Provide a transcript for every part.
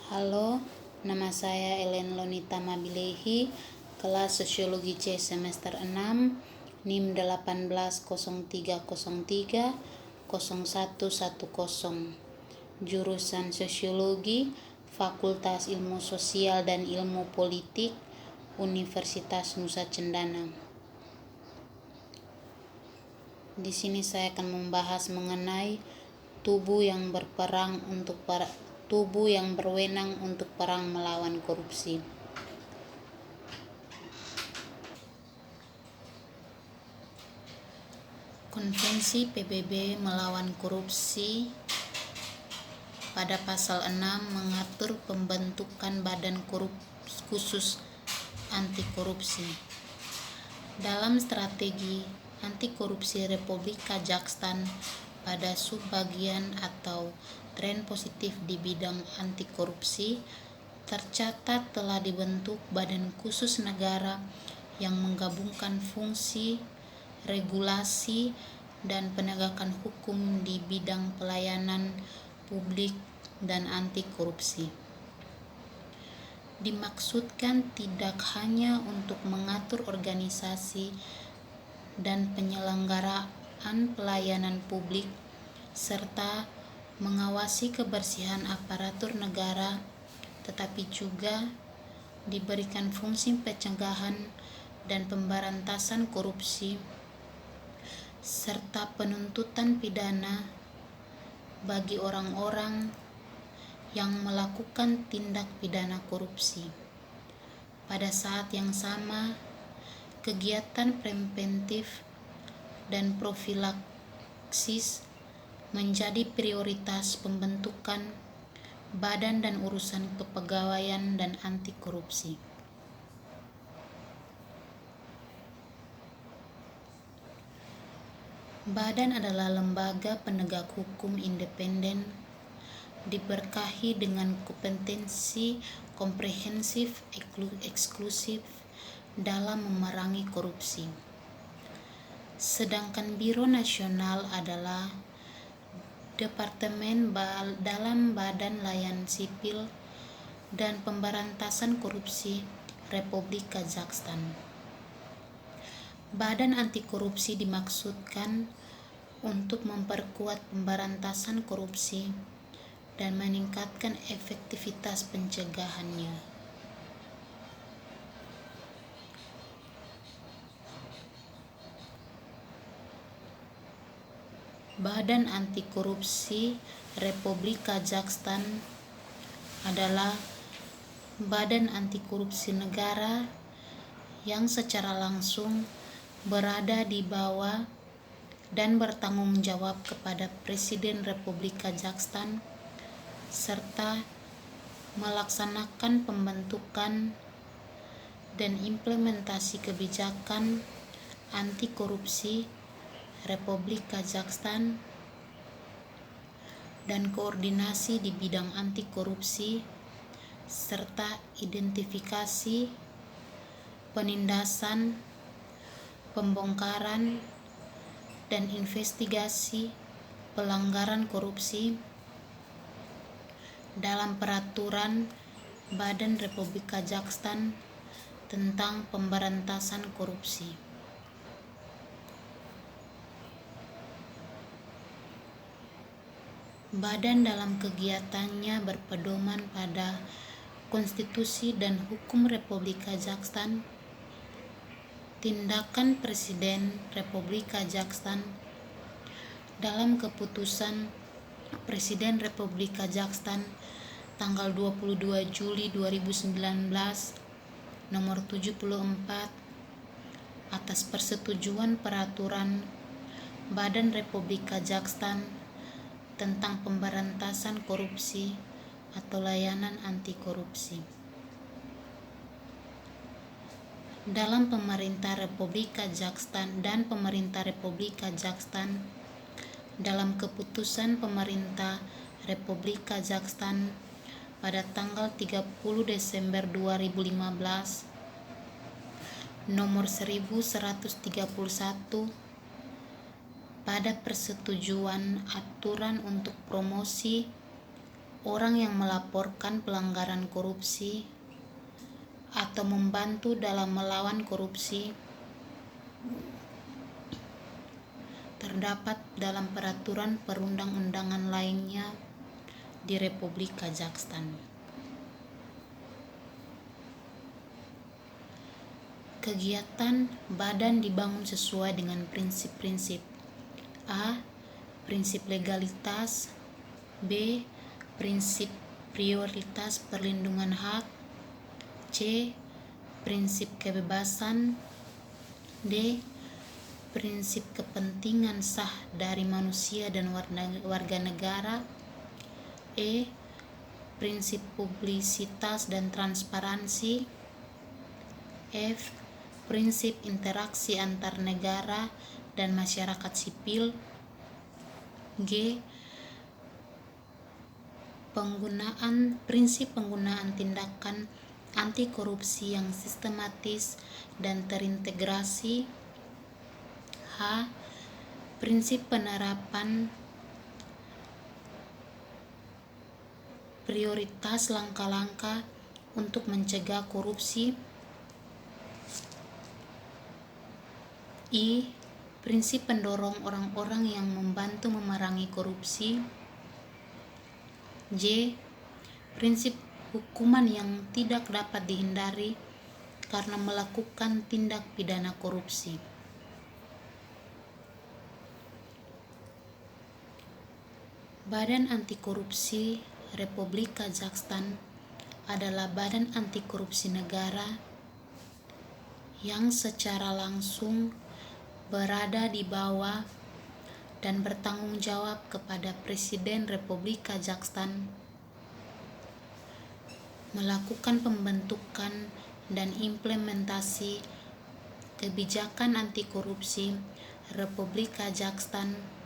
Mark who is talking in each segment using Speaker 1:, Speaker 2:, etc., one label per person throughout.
Speaker 1: Halo, nama saya Ellen Lonita Mabilehi, kelas Sosiologi C semester 6, NIM 1803030110, jurusan Sosiologi, Fakultas Ilmu Sosial dan Ilmu Politik, Universitas Nusa Cendana. Di sini saya akan membahas mengenai tubuh yang berwenang untuk perang melawan korupsi. Konvensi PBB melawan korupsi pada pasal 6 mengatur pembentukan badan khusus anti korupsi. Dalam strategi anti korupsi Republik Kazakhstan pada subbagian atau tren positif di bidang anti korupsi, tercatat telah dibentuk badan khusus negara yang menggabungkan fungsi regulasi dan penegakan hukum di bidang pelayanan publik dan anti korupsi. Dimaksudkan tidak hanya untuk mengatur organisasi dan penyelenggaraan pelayanan publik serta mengawasi kebersihan aparatur negara, tetapi juga diberikan fungsi pencegahan dan pemberantasan korupsi serta penuntutan pidana bagi orang-orang yang melakukan tindak pidana korupsi. Pada saat yang sama, kegiatan preventif dan profilaksis menjadi prioritas pembentukan badan dan urusan kepegawaian dan anti korupsi. Badan adalah lembaga penegak hukum independen, diberkahi dengan kompetensi komprehensif eksklusif dalam memerangi korupsi. Sedangkan Biro Nasional adalah departemen dalam Badan Layanan Sipil dan Pemberantasan Korupsi Republik Kazakhstan. Badan anti korupsi dimaksudkan untuk memperkuat pemberantasan korupsi dan meningkatkan efektivitas pencegahannya. Badan Anti Korupsi Republik Kazakhstan adalah badan anti korupsi negara yang secara langsung berada di bawah dan bertanggung jawab kepada Presiden Republik Kazakhstan serta melaksanakan pembentukan dan implementasi kebijakan anti korupsi Republik Kazakhstan dan koordinasi di bidang anti korupsi serta identifikasi, penindasan, pembongkaran, dan investigasi pelanggaran korupsi dalam peraturan Badan Republik Kazakhstan tentang pemberantasan korupsi. Badan dalam kegiatannya berpedoman pada Konstitusi dan Hukum Republik Kazakhstan, tindakan Presiden Republik Kazakhstan dalam keputusan Presiden Republik Kazakhstan tanggal 22 Juli 2019 nomor 74 atas persetujuan peraturan Badan Republik Kazakhstan tentang pemberantasan korupsi atau layanan anti korupsi. Dalam pemerintah Republik Kazakhstan dan pemerintah Republik Kazakhstan dalam keputusan pemerintah Republik Kazakhstan pada tanggal 30 Desember 2015 nomor 1131 pada persetujuan aturan untuk promosi orang yang melaporkan pelanggaran korupsi atau membantu dalam melawan korupsi terdapat dalam peraturan perundang-undangan lainnya di Republik Kazakhstan. Kegiatan badan dibangun sesuai dengan prinsip-prinsip: A. Prinsip legalitas, B. Prinsip prioritas perlindungan hak, C. Prinsip kebebasan, D. Prinsip kepentingan sah dari manusia dan warga negara, E. Prinsip publisitas dan transparansi, F. Prinsip interaksi antar negara dan masyarakat sipil, G. Prinsip penggunaan tindakan anti korupsi yang sistematis dan terintegrasi, H. Prinsip penerapan prioritas langkah-langkah untuk mencegah korupsi, I. Prinsip pendorong orang-orang yang membantu memerangi korupsi, J. Prinsip hukuman yang tidak dapat dihindari karena melakukan tindak pidana korupsi. Badan Anti Korupsi Republik Kazakhstan adalah badan anti korupsi negara yang secara langsung berada di bawah dan bertanggung jawab kepada Presiden Republik Kazakhstan, melakukan pembentukan dan implementasi kebijakan anti korupsi Republik Kazakhstan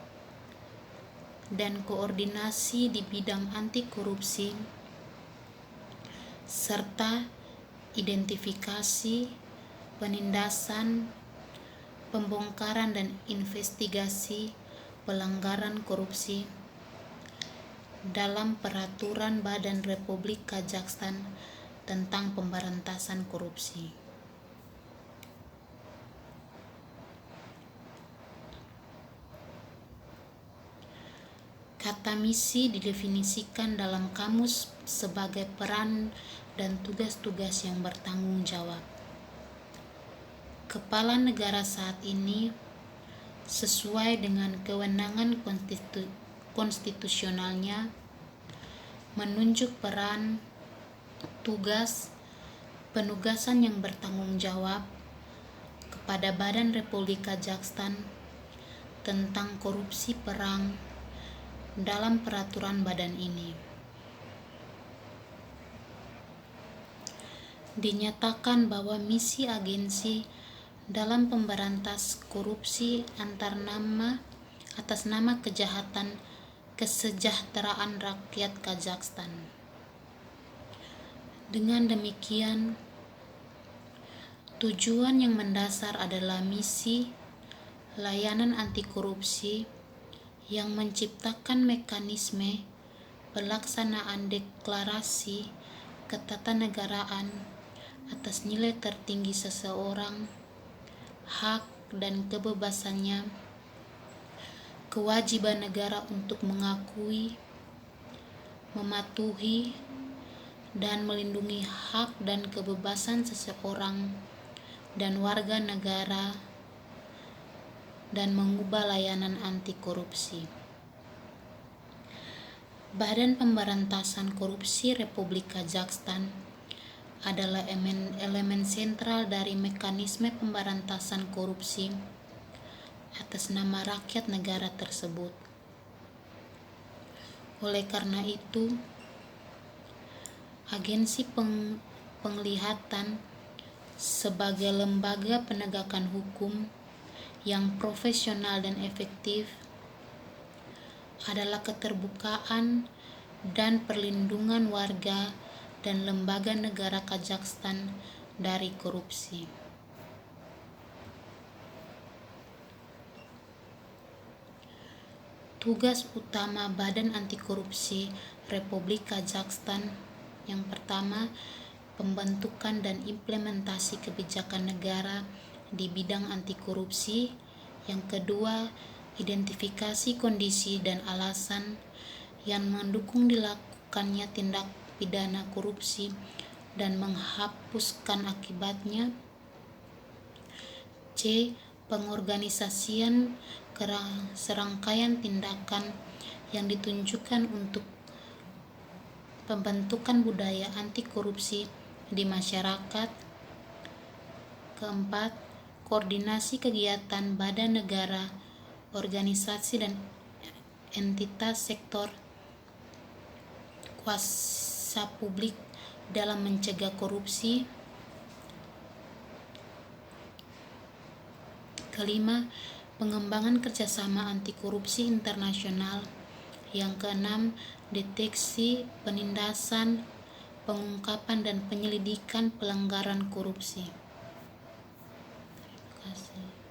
Speaker 1: dan koordinasi di bidang anti korupsi serta identifikasi, penindasan, pembongkaran dan investigasi pelanggaran korupsi dalam peraturan Badan Republik Kazakhstan tentang pemberantasan korupsi. Kata misi didefinisikan dalam kamus sebagai peran dan tugas-tugas yang bertanggung jawab. Kepala negara saat ini sesuai dengan kewenangan konstitusionalnya menunjuk peran, tugas, penugasan yang bertanggung jawab kepada Badan Republik Kazakhstan tentang korupsi perang dalam peraturan badan ini. Dinyatakan bahwa misi agensi dalam pemberantas korupsi atas nama kejahatan kesejahteraan rakyat Kazakhstan. Dengan demikian, tujuan yang mendasar adalah misi layanan anti korupsi yang menciptakan mekanisme pelaksanaan deklarasi ketatanegaraan atas nilai tertinggi seseorang, hak dan kebebasannya, kewajiban negara untuk mengakui, mematuhi, dan melindungi hak dan kebebasan seseorang dan warga negara, dan mengubah layanan anti korupsi. Badan Pemberantasan Korupsi Republik Kazakhstan adalah elemen sentral dari mekanisme pemberantasan korupsi atas nama rakyat negara tersebut. Oleh karena itu, agensi penglihatan sebagai lembaga penegakan hukum yang profesional dan efektif adalah keterbukaan dan perlindungan warga dan lembaga negara Kazakhstan dari korupsi. Tugas utama Badan Anti Korupsi Republik Kazakhstan: yang pertama, pembentukan dan implementasi kebijakan negara di bidang anti korupsi. Yang kedua, identifikasi kondisi dan alasan yang mendukung dilakukannya tindak pidana korupsi dan menghapuskan akibatnya. C. Pengorganisasian serangkaian tindakan yang ditunjukkan untuk pembentukan budaya anti korupsi di masyarakat. Keempat, koordinasi kegiatan badan negara, organisasi dan entitas sektor kuasa publik dalam mencegah korupsi. Kelima, pengembangan kerjasama anti korupsi internasional. Yang keenam, deteksi, penindasan, pengungkapan dan penyelidikan pelanggaran korupsi. Terima kasih.